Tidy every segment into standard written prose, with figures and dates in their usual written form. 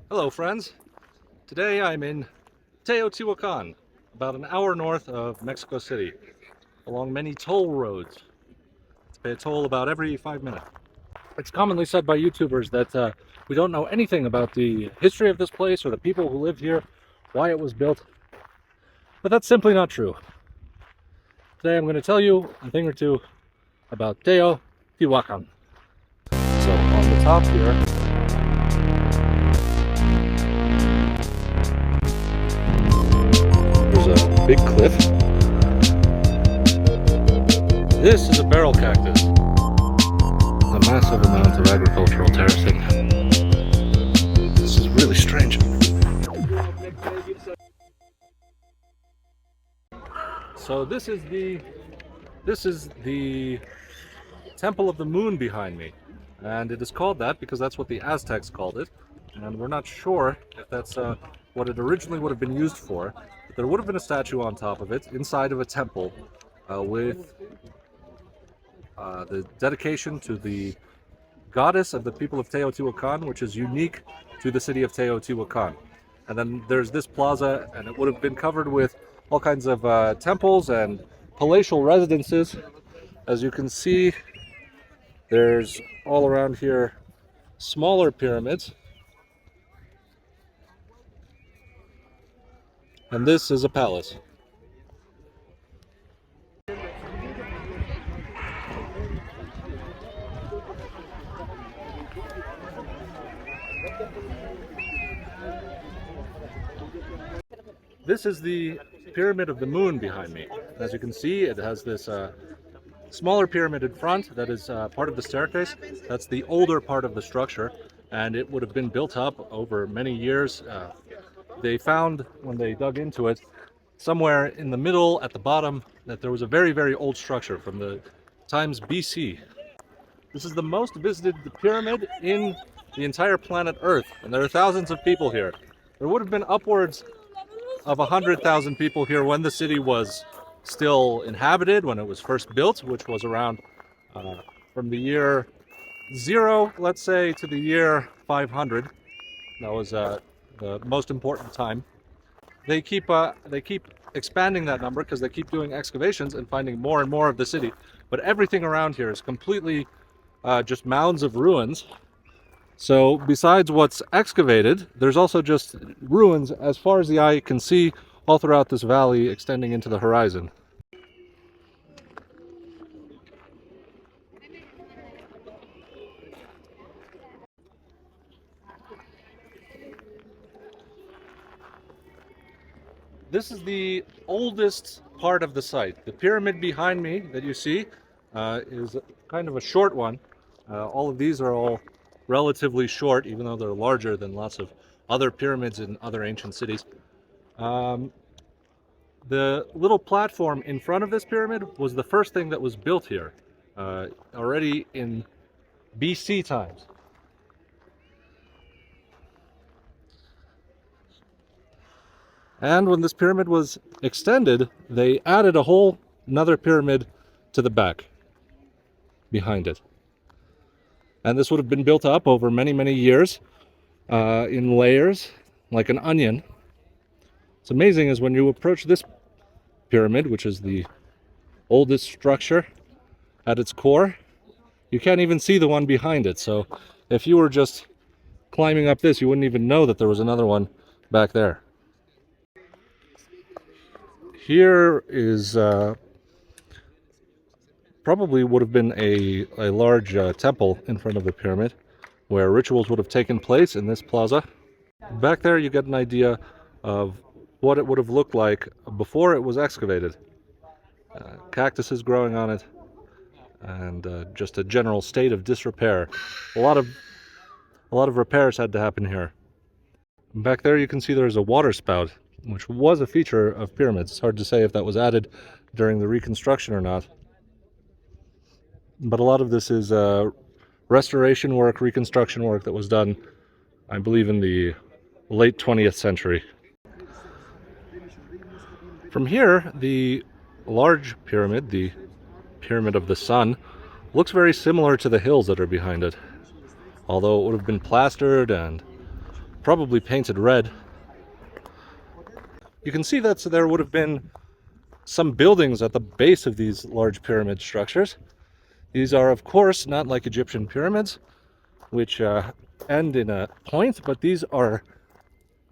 Hello friends, today I'm in Teotihuacan, about an hour north of Mexico City, along many toll roads. To pay a toll about every 5 minutes. It's commonly said by YouTubers that we don't know anything about the history of this place or the people who lived here, why it was built, but that's simply not true. Today I'm going to tell you a thing or two about Teotihuacan. So on the top here, there's a big cliff. This is a barrel cactus. A massive amount of agricultural terracing. This is really strange. So this is the Temple of the Moon behind me, and it is called that because that's what the Aztecs called it, and we're not sure if that's what it originally would have been used for, but there would have been a statue on top of it inside of a temple with the dedication to the goddess of the people of Teotihuacan, which is unique to the city of Teotihuacan. And then there's this plaza, and it would have been covered with all kinds of temples and palatial residences. As you can see, there's all around here smaller pyramids. And this is a palace. This is the Pyramid of the Moon behind me. As you can see, it has this smaller pyramid in front that is part of the staircase. That's the older part of the structure, and it would have been built up over many years. They found, when they dug into it, somewhere in the middle at the bottom, that there was a very, very old structure from the times BC. This is the most visited pyramid in the entire planet Earth, and there are thousands of people here. There would have been upwards of 100,000 people here when the city was still inhabited, when it was first built, which was around from the year 0, let's say, to the year 500. That was the most important time. They keep expanding that number because they keep doing excavations and finding more and more of the city. But everything around here is completely just mounds of ruins. So besides what's excavated, there's also just ruins as far as the eye can see all throughout this valley extending into the horizon. This is the oldest part of the site. The pyramid behind me that you see is kind of a short one. All of these are all relatively short, even though they're larger than lots of other pyramids in other ancient cities. The little platform in front of this pyramid was the first thing that was built here, already in BC times. And when this pyramid was extended, they added a whole another pyramid to the back, behind it. And this would have been built up over many, many years in layers, like an onion. What's amazing is when you approach this pyramid, which is the oldest structure at its core, you can't even see the one behind it. So if you were just climbing up this, you wouldn't even know that there was another one back there. Here is probably would have been a large temple in front of the pyramid where rituals would have taken place in this plaza. Back there you get an idea of what it would have looked like before it was excavated. Cactuses growing on it, and just a general state of disrepair. A lot of repairs had to happen here. Back there you can see there's a water spout, which was a feature of pyramids. It's hard to say if that was added during the reconstruction or not. But a lot of this is restoration work, reconstruction work that was done, I believe, in the late 20th century. From here, the large pyramid, the Pyramid of the Sun, looks very similar to the hills that are behind it. Although it would have been plastered and probably painted red. You can see that there would have been some buildings at the base of these large pyramid structures. These are, of course, not like Egyptian pyramids, which end in a point, but these are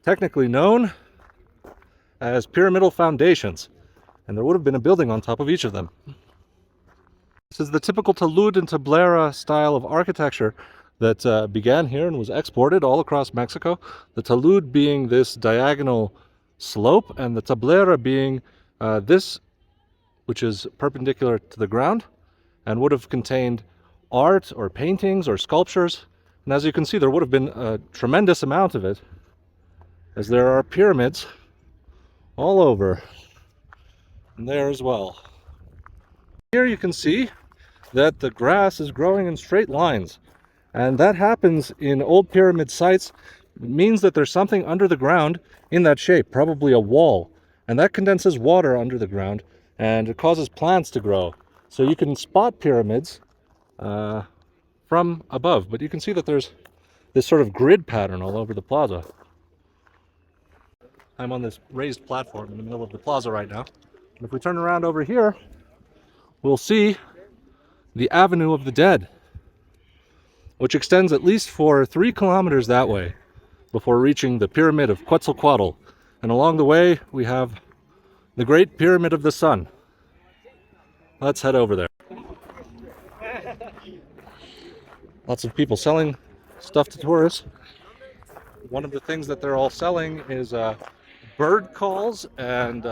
technically known as pyramidal foundations, and there would have been a building on top of each of them. This is the typical Talud-tablera style of architecture that began here and was exported all across Mexico. The talud being this diagonal slope, and the tablera being this, which is perpendicular to the ground, and would have contained art or paintings or sculptures. And as you can see, there would have been a tremendous amount of it, as there are pyramids all over, and there as well. Here you can see that the grass is growing in straight lines, and that happens in old pyramid sites. It means that there's something under the ground in that shape, probably a wall, and that condenses water under the ground, and it causes plants to grow. So you can spot pyramids from above, but you can see that there's this sort of grid pattern all over the plaza. I'm on this raised platform in the middle of the plaza right now. And if we turn around over here, we'll see the Avenue of the Dead, which extends at least for 3 kilometers that way before reaching the Pyramid of Quetzalcoatl. And along the way, we have the Great Pyramid of the Sun. Let's head over there. Lots of people selling stuff to tourists. One of the things that they're all selling is bird calls and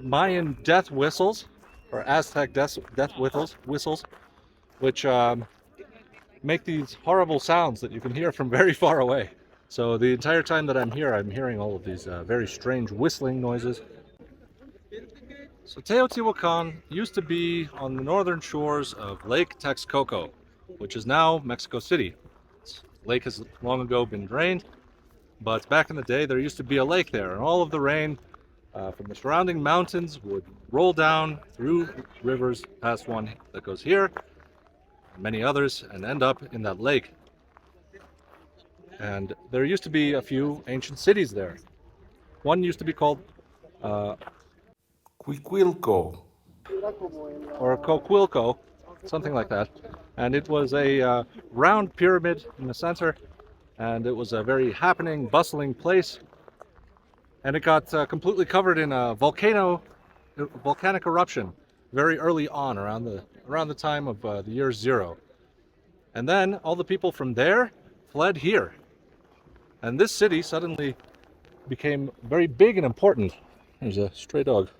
Mayan death whistles, or Aztec death whistles, which make these horrible sounds that you can hear from very far away. So the entire time that I'm here, I'm hearing all of these very strange whistling noises. So Teotihuacan used to be on the northern shores of Lake Texcoco, which is now Mexico City. This lake has long ago been drained, but back in the day there used to be a lake there, and all of the rain from the surrounding mountains would roll down through rivers, past one that goes here, and many others, and end up in that lake. And there used to be a few ancient cities there. One used to be called Cuicuilco, or Cuicuilco, something like that. And it was a round pyramid in the center, and it was a very happening, bustling place. And it got completely covered in a volcanic eruption very early on, around the time of the year 0. And then all the people from there fled here. And this city suddenly became very big and important. There's a stray dog.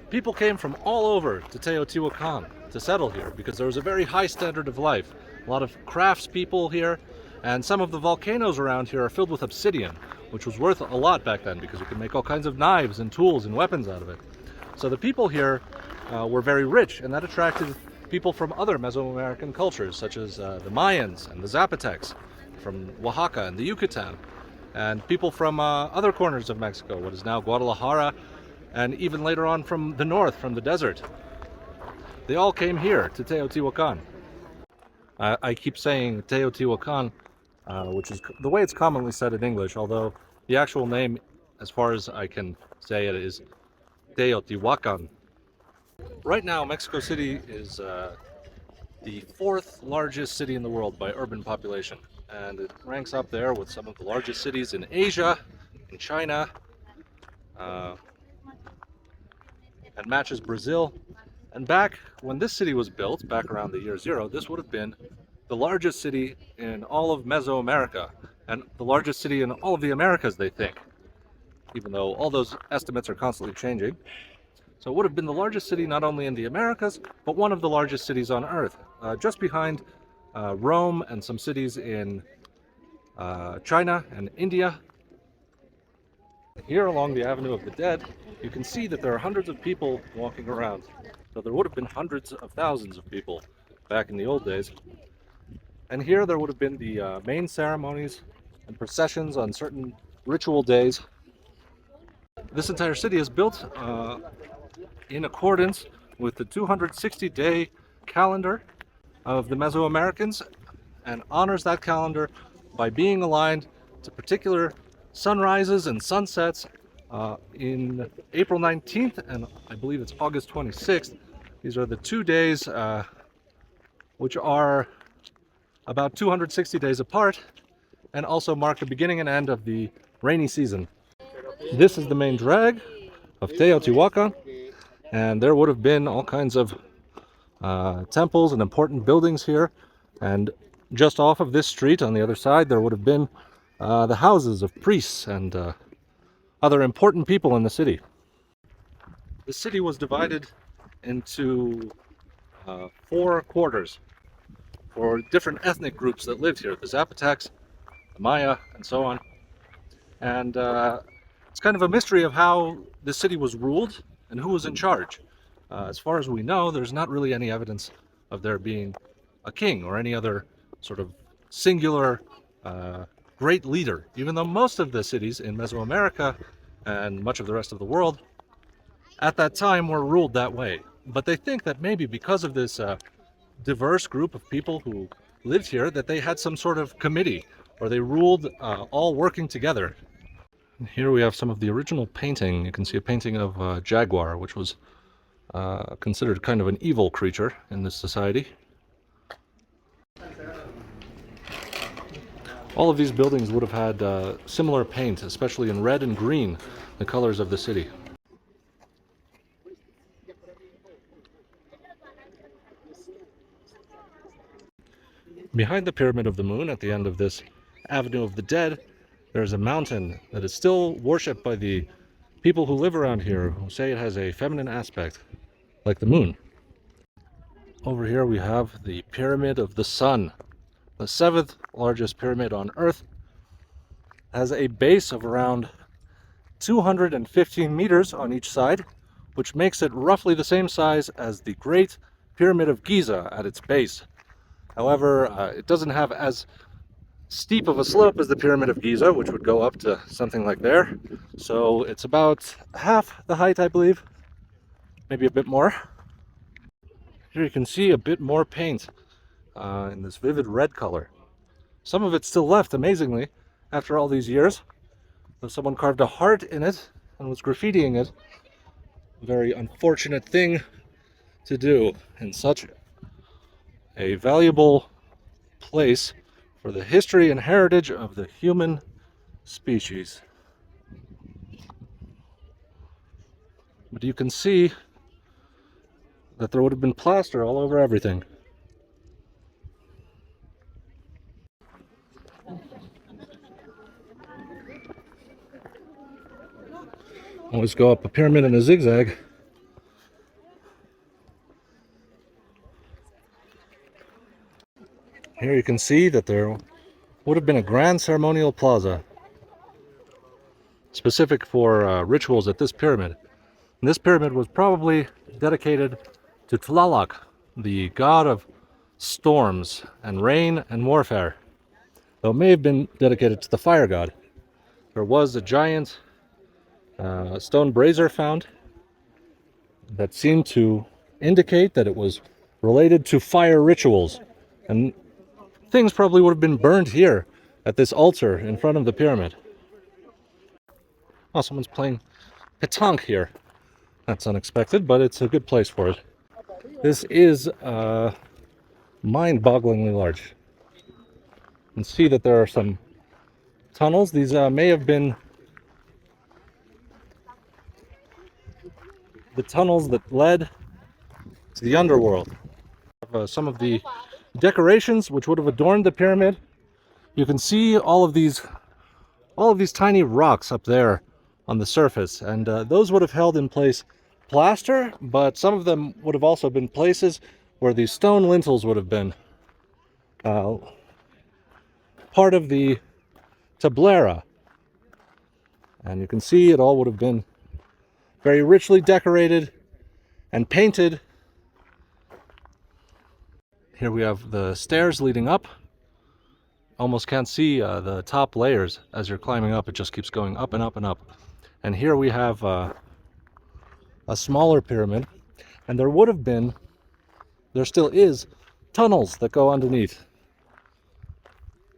People came from all over to Teotihuacan to settle here because there was a very high standard of life. A lot of craftspeople here, and some of the volcanoes around here are filled with obsidian, which was worth a lot back then because you could make all kinds of knives and tools and weapons out of it. So the people here were very rich, and that attracted people from other Mesoamerican cultures, such as the Mayans and the Zapotecs from Oaxaca and the Yucatan, and people from other corners of Mexico, what is now Guadalajara, and even later on from the north, from the desert. They all came here to Teotihuacan. I keep saying Teotihuacan, which is the way it's commonly said in English, although the actual name, as far as I can say it, is Teotihuacan. Right now, Mexico City is the 4th largest city in the world by urban population, and it ranks up there with some of the largest cities in Asia, in China, and matches Brazil. And back when this city was built, back around the year 0, this would have been the largest city in all of Mesoamerica, and the largest city in all of the Americas, they think, even though all those estimates are constantly changing. So it would have been the largest city not only in the Americas, but one of the largest cities on Earth, just behind Rome and some cities in China and India. Here along the Avenue of the Dead, you can see that there are hundreds of people walking around. So there would have been hundreds of thousands of people back in the old days. And here there would have been the main ceremonies and processions on certain ritual days. This entire city is built in accordance with the 260-day calendar of the Mesoamericans, and honors that calendar by being aligned to particular sunrises and sunsets in April 19th and I believe it's August 26th. These are the 2 days which are about 260 days apart and also mark the beginning and end of the rainy season. This is the main drag of Teotihuacan, and there would have been all kinds of temples and important buildings here, and just off of this street on the other side there would have been the houses of priests and other important people in the city. The city was divided into 4 quarters for different ethnic groups that lived here: the Zapotecs, the Maya, and so on. And it's kind of a mystery of how the city was ruled and who was in charge. As far as we know, there's not really any evidence of there being a king or any other sort of singular great leader, even though most of the cities in Mesoamerica and much of the rest of the world at that time were ruled that way. But they think that maybe because of this diverse group of people who lived here, that they had some sort of committee, or they ruled all working together. And here we have some of the original painting. You can see a painting of a jaguar, which was considered kind of an evil creature in this society. All of these buildings would have had similar paint, especially in red and green, the colors of the city. Behind the Pyramid of the Moon, at the end of this Avenue of the Dead, there's a mountain that is still worshipped by the people who live around here, who say it has a feminine aspect, like the moon. Over here we have the Pyramid of the Sun, the 7th largest pyramid on Earth. It has a base of around 215 meters on each side, which makes it roughly the same size as the Great Pyramid of Giza at its base. However, it doesn't have as steep of a slope as the Pyramid of Giza, which would go up to something like there. So it's about half the height, I believe, maybe a bit more. Here you can see a bit more paint in this vivid red color. Some of it's still left, amazingly, after all these years. So someone carved a heart in it and was graffitiing it. A very unfortunate thing to do in such a valuable place for the history and heritage of the human species. But you can see that there would have been plaster all over everything. Always go up a pyramid in a zigzag. Here you can see that there would have been a grand ceremonial plaza specific for rituals at this pyramid. And this pyramid was probably dedicated to Tlaloc, the god of storms and rain and warfare. Though it may have been dedicated to the fire god. There was a giant stone brazier found that seemed to indicate that it was related to fire rituals. And things probably would have been burned here at this altar in front of the pyramid. Oh, someone's playing pétanque here. That's unexpected, but it's a good place for it. This is mind-bogglingly large. You can see that there are some tunnels. These may have been the tunnels that led to the underworld. Some of the decorations which would have adorned the pyramid. You can see all of these tiny rocks up there on the surface, and those would have held in place plaster, but some of them would have also been places where these stone lintels would have been part of the tablera. And you can see it all would have been very richly decorated and painted. Here we have the stairs leading up. Almost can't see the top layers as you're climbing up. It just keeps going up and up and up. And here we have a smaller pyramid, and there would have been, there still is, tunnels that go underneath.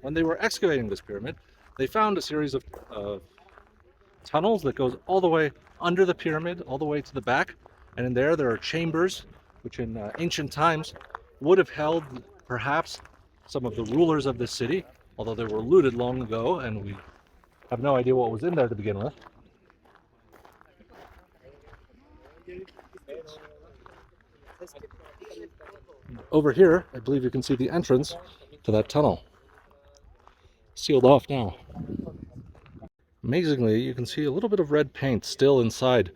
when they were excavating this pyramid, they found a series of tunnels that goes all the way under the pyramid, all the way to the back. And in there are chambers, which in ancient times would have held perhaps some of the rulers of this city, although they were looted long ago, and we have no idea what was in there to begin with. Over here, I believe you can see the entrance to that tunnel. Sealed off now. Amazingly, you can see a little bit of red paint still inside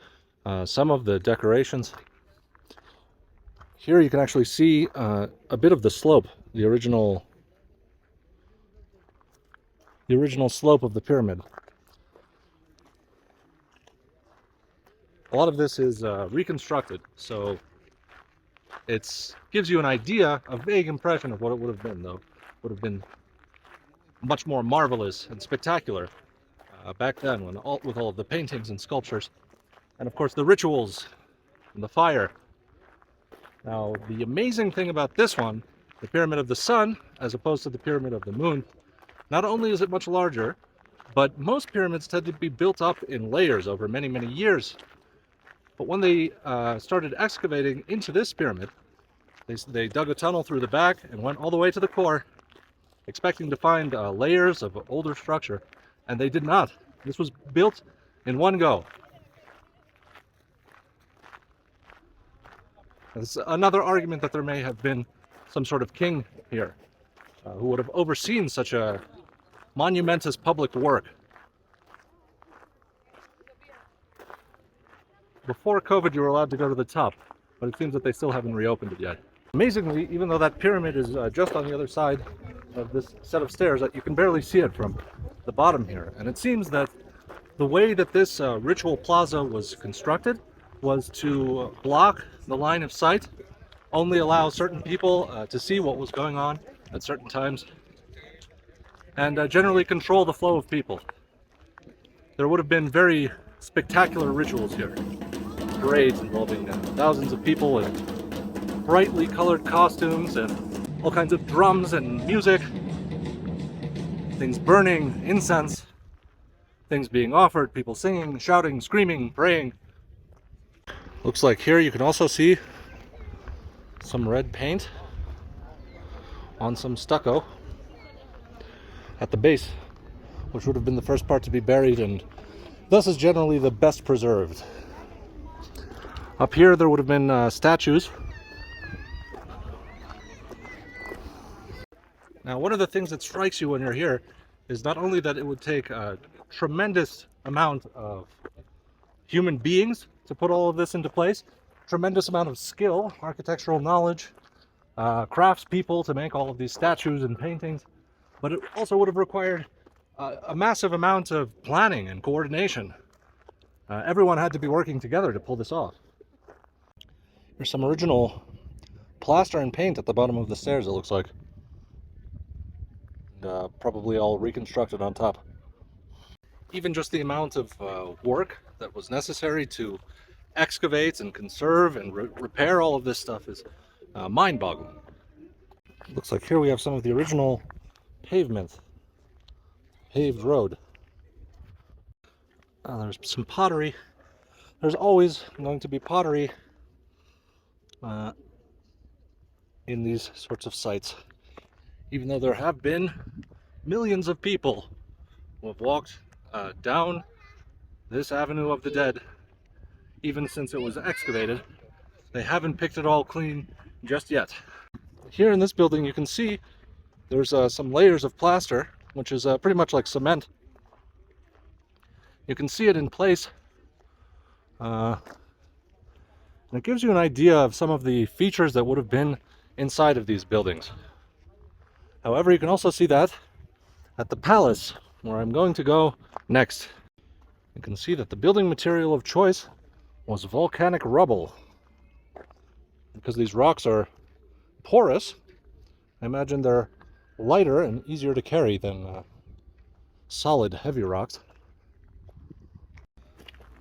some of the decorations. Here you can actually see a bit of the slope, the original slope of the pyramid. A lot of this is reconstructed, so it gives you an idea, a vague impression of what it would have been, though. Would have been much more marvelous and spectacular back then, with all of the paintings and sculptures, and of course the rituals and the fire. Now, the amazing thing about this one, the Pyramid of the Sun, as opposed to the Pyramid of the Moon, not only is it much larger, but most pyramids tend to be built up in layers over many, many years. But when they started excavating into this pyramid, they dug a tunnel through the back and went all the way to the core, expecting to find layers of older structure, and they did not. This was built in one go. There's another argument that there may have been some sort of king here who would have overseen such a monumentous public work. Before COVID, you were allowed to go to the top, but it seems that they still haven't reopened it yet. Amazingly, even though that pyramid is just on the other side of this set of stairs, that you can barely see it from the bottom here. And it seems that the way that this ritual plaza was constructed was to block the line of sight, only allow certain people to see what was going on at certain times, and generally control the flow of people. There would have been very spectacular rituals here. Parades involving thousands of people in brightly colored costumes and all kinds of drums and music, things burning, incense, things being offered, people singing, shouting, screaming, praying. Looks like here you can also see some red paint on some stucco at the base, which would have been the first part to be buried and thus is generally the best preserved. Up here there would have been statues. Now, one of the things that strikes you when you're here is not only that it would take a tremendous amount of human beings to put all of this into place, tremendous amount of skill, architectural knowledge, craftspeople to make all of these statues and paintings, but it also would have required a massive amount of planning and coordination. Everyone had to be working together to pull this off. There's some original plaster and paint at the bottom of the stairs, it looks like. Probably all reconstructed on top. Even just the amount of work that was necessary to excavate and conserve and repair all of this stuff is mind-boggling. Looks like here we have some of the original pavement, paved road. There's some pottery. There's always going to be pottery in these sorts of sites, even though there have been millions of people who have walked down this Avenue of the Dead even since it was excavated. They haven't picked it all clean just yet. Here in this building you can see there's some layers of plaster, which is pretty much like cement. You can see it in place. And it gives you an idea of some of the features that would have been inside of these buildings. However, you can also see that at the palace, where I'm going to go next. You can see that the building material of choice was volcanic rubble. Because these rocks are porous, I imagine they're lighter and easier to carry than solid, heavy rocks.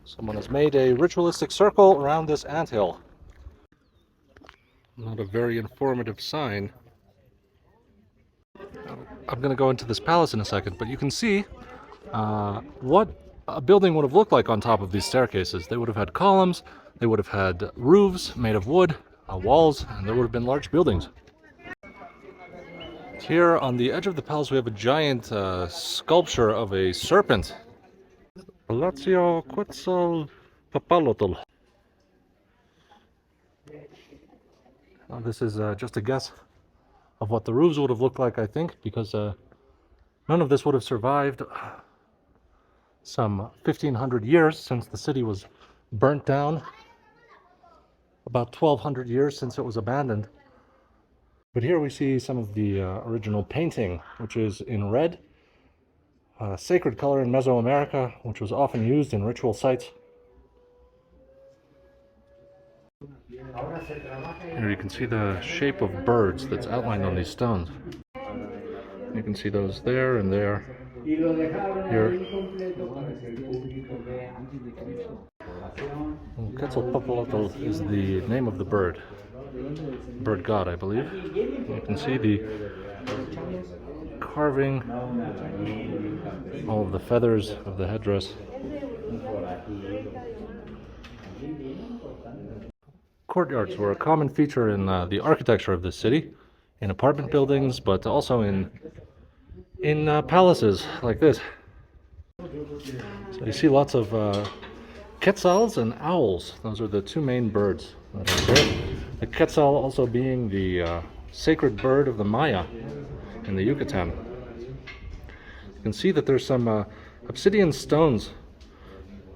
Someone has made a ritualistic circle around this anthill. Not a very informative sign. I'm going to go into this palace in a second, but you can see what a building would have looked like on top of these staircases. They would have had columns, they would have had roofs made of wood, walls, and there would have been large buildings. Here on the edge of the palace we have a giant sculpture of a serpent. Quetzalcoatl. This is just a guess of what the roofs would have looked like, I think, because none of this would have survived some 1500 years since the city was burnt down, about 1200 years since it was abandoned. But here we see some of the original painting, which is in red, a sacred color in Mesoamerica, which was often used in ritual sites. Here you can see the shape of birds that's outlined on these stones. You can see those there and there. Here. Quetzalcoatl is the name of the bird god, I believe. You can see the carving, all of the feathers of the headdress. Courtyards were a common feature in the architecture of this city, in apartment buildings, but also in palaces like this. So you see lots of quetzals and owls. Those are the two main birds that are there. The quetzal also being the sacred bird of the Maya in the Yucatan. You can see that there's some obsidian stones.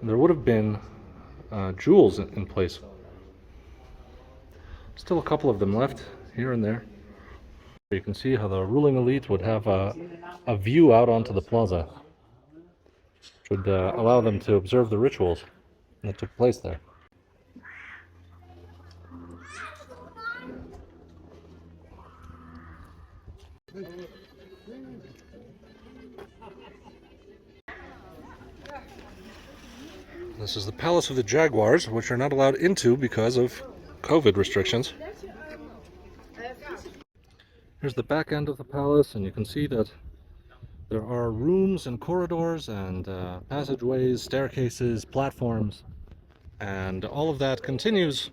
There would have been jewels in place. Still a couple of them left here and there. You can see how the ruling elite would have a view out onto the plaza, which would allow them to observe the rituals that took place there. This is the Palace of the Jaguars, which are not allowed into because of COVID restrictions. Here's the back end of the palace, and you can see that there are rooms and corridors and passageways, staircases, platforms, and all of that continues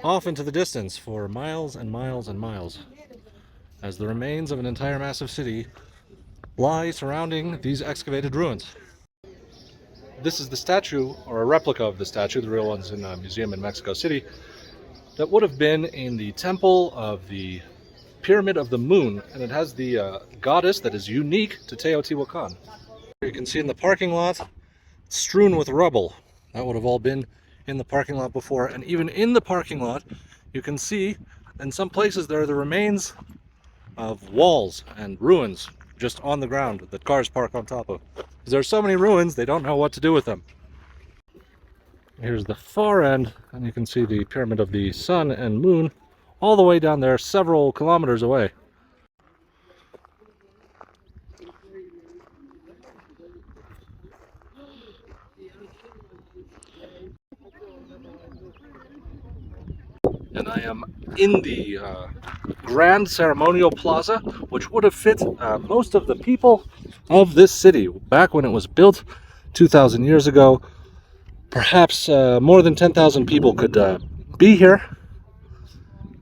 off into the distance for miles and miles and miles, as the remains of an entire massive city lie surrounding these excavated ruins. This is the statue, or a replica of the statue, the real one's in a museum in Mexico City, that would have been in the temple of the Pyramid of the Moon, and it has the goddess that is unique to Teotihuacan. You can see in the parking lot, strewn with rubble. That would have all been in the parking lot before, and even in the parking lot, you can see in some places there are the remains of walls and ruins just on the ground that cars park on top of. Because there are so many ruins, they don't know what to do with them. Here's the far end, and you can see the Pyramid of the Sun and Moon all the way down there, several kilometers away. And I am in the Grand Ceremonial Plaza, which would have fit most of the people of this city back when it was built 2,000 years ago. Perhaps more than 10,000 people could be here.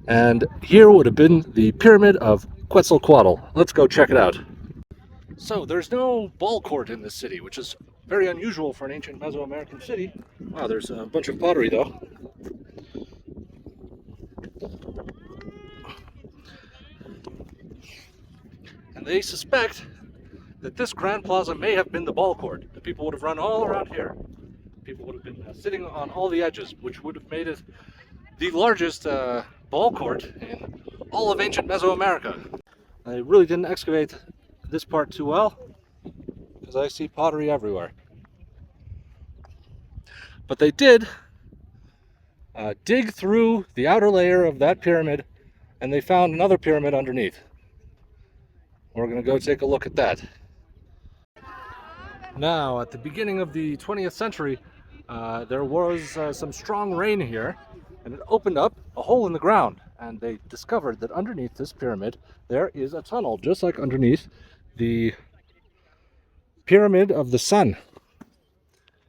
And here would have been the Pyramid of Quetzalcoatl. Let's go check it out. So there's no ball court in this city, which is very unusual for an ancient Mesoamerican city. Wow, there's a bunch of pottery though. And they suspect that this Grand Plaza may have been the ball court. The people would have run all around here. People would have been sitting on all the edges, which would have made it the largest ball court in all of ancient Mesoamerica. I really didn't excavate this part too well, because I see pottery everywhere. But they did dig through the outer layer of that pyramid, and they found another pyramid underneath. We're going to go take a look at that. Now, at the beginning of the 20th century, there was some strong rain here, and it opened up a hole in the ground, and they discovered that underneath this pyramid there is a tunnel, just like underneath the Pyramid of the Sun.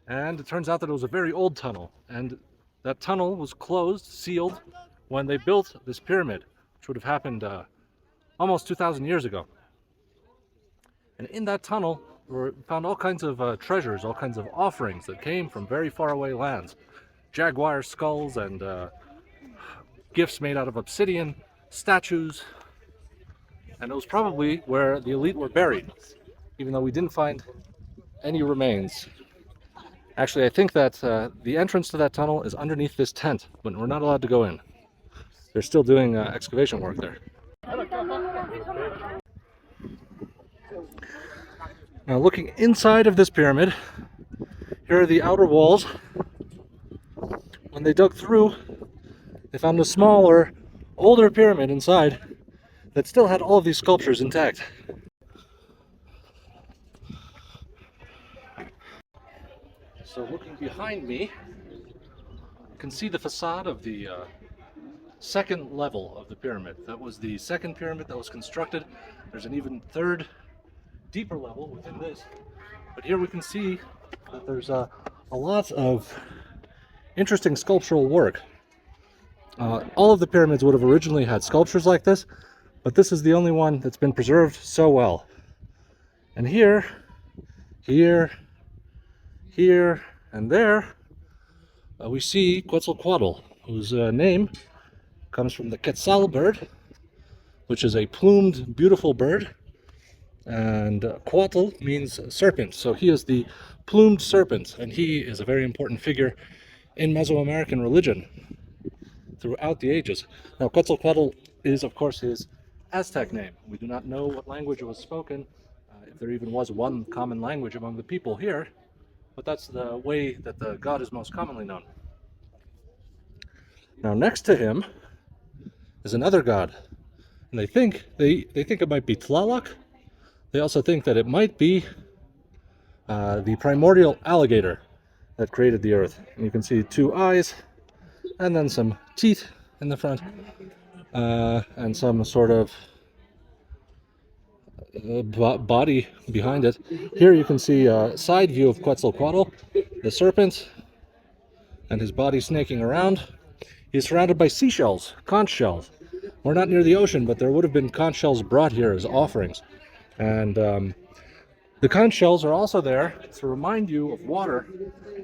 And it turns out that it was a very old tunnel, and that tunnel was closed, sealed, when they built this pyramid, which would have happened almost 2,000 years ago. And in that tunnel were found all kinds of treasures, all kinds of offerings that came from very far away lands. Jaguar skulls and gifts made out of obsidian, statues, and it was probably where the elite were buried, even though we didn't find any remains. Actually, I think that the entrance to that tunnel is underneath this tent, but we're not allowed to go in. They're still doing excavation work there. Now, looking inside of this pyramid, here are the outer walls. When they dug through, they found a smaller, older pyramid inside that still had all of these sculptures intact. So looking behind me, you can see the facade of the second level of the pyramid. That was the second pyramid that was constructed. There's an even third, deeper level within this. But here we can see that there's a lot of interesting sculptural work. All of the pyramids would have originally had sculptures like this, but this is the only one that's been preserved so well. And here, here, and there, we see Quetzalcoatl, whose name comes from the Quetzal bird, which is a plumed, beautiful bird. And Coatl means serpent, so he is the plumed serpent, and he is a very important figure in Mesoamerican religion throughout the ages. Now, Quetzalcoatl is, of course, his Aztec name. We do not know what language was spoken, if there even was one common language among the people here, but that's the way that the god is most commonly known. Now, next to him is another god, and they think it might be Tlaloc. They also think that it might be the primordial alligator that created the earth. And you can see two eyes, and then some teeth in the front, and some sort of body behind it. Here you can see a side view of Quetzalcoatl, the serpent, and his body snaking around. He's surrounded by seashells, conch shells. We're not near the ocean, but there would have been conch shells brought here as offerings. And the conch shells are also there to remind you of water,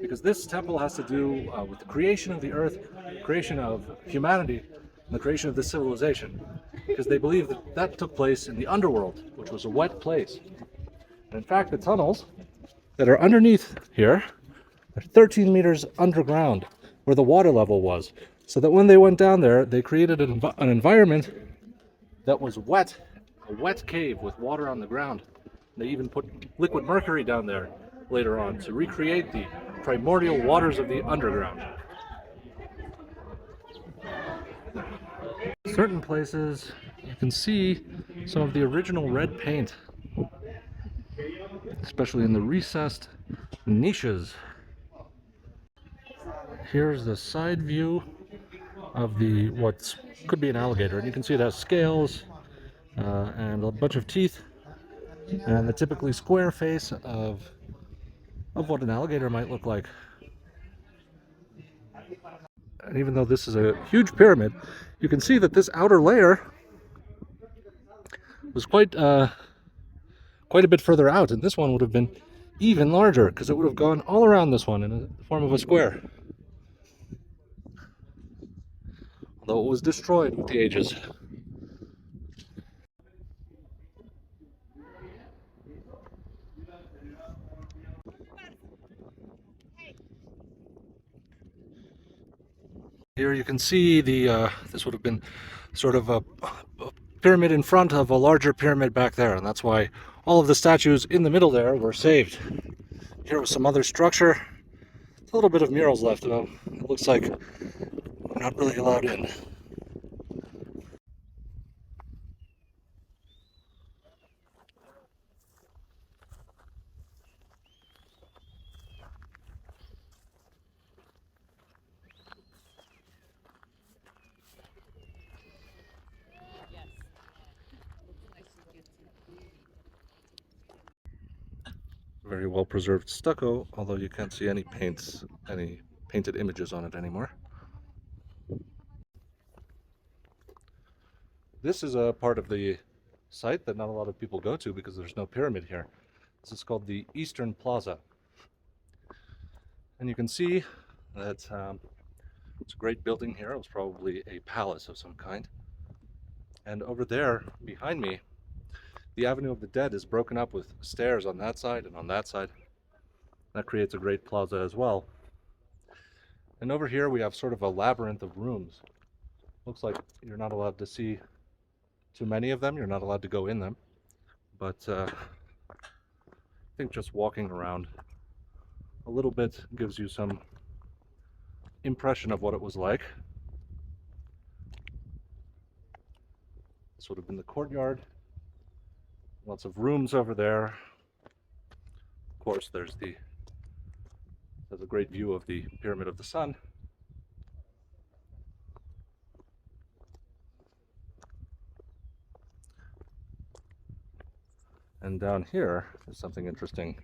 because this temple has to do with the creation of the earth, creation of humanity, and the creation of this civilization, because they believe that that took place in the underworld, which was a wet place. And in fact, the tunnels that are underneath here are 13 meters underground, where the water level was, so that when they went down there, they created an environment that was wet, a wet cave with water on the ground. They even put liquid mercury down there later on to recreate the primordial waters of the underground. Certain places you can see some of the original red paint, especially in the recessed niches. Here's the side view of the what could be an alligator, and you can see it has scales and a bunch of teeth and the typically square face of what an alligator might look like. And even though this is a huge pyramid, you can see that this outer layer was quite a bit further out, and this one would have been even larger because it would have gone all around this one in the form of a square. Although it was destroyed with the ages. Here you can see the this would have been sort of a pyramid in front of a larger pyramid back there, and that's why all of the statues in the middle there were saved. Here was some other structure. A little bit of murals left, though. It looks like we're not really allowed in. Very well preserved stucco, although you can't see any painted images on it anymore. This is a part of the site that not a lot of people go to because there's no pyramid here. This is called the Eastern Plaza. And you can see that it's a great building here. It was probably a palace of some kind. And over there, behind me, the Avenue of the Dead is broken up with stairs on that side and on that side. That creates a great plaza as well. And over here we have sort of a labyrinth of rooms. Looks like you're not allowed to see too many of them. You're not allowed to go in them. But I think just walking around a little bit gives you some impression of what it was like. This would have been the courtyard. Lots of rooms over there. Of course, there's a great view of the Pyramid of the Sun. And down here is something interesting.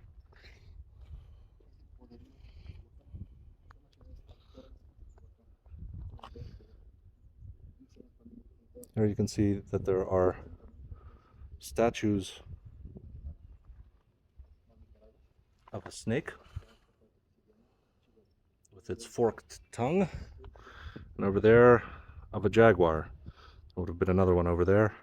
Here you can see that there are statues of a snake with its forked tongue, and over there of a jaguar. There would have been another one over there.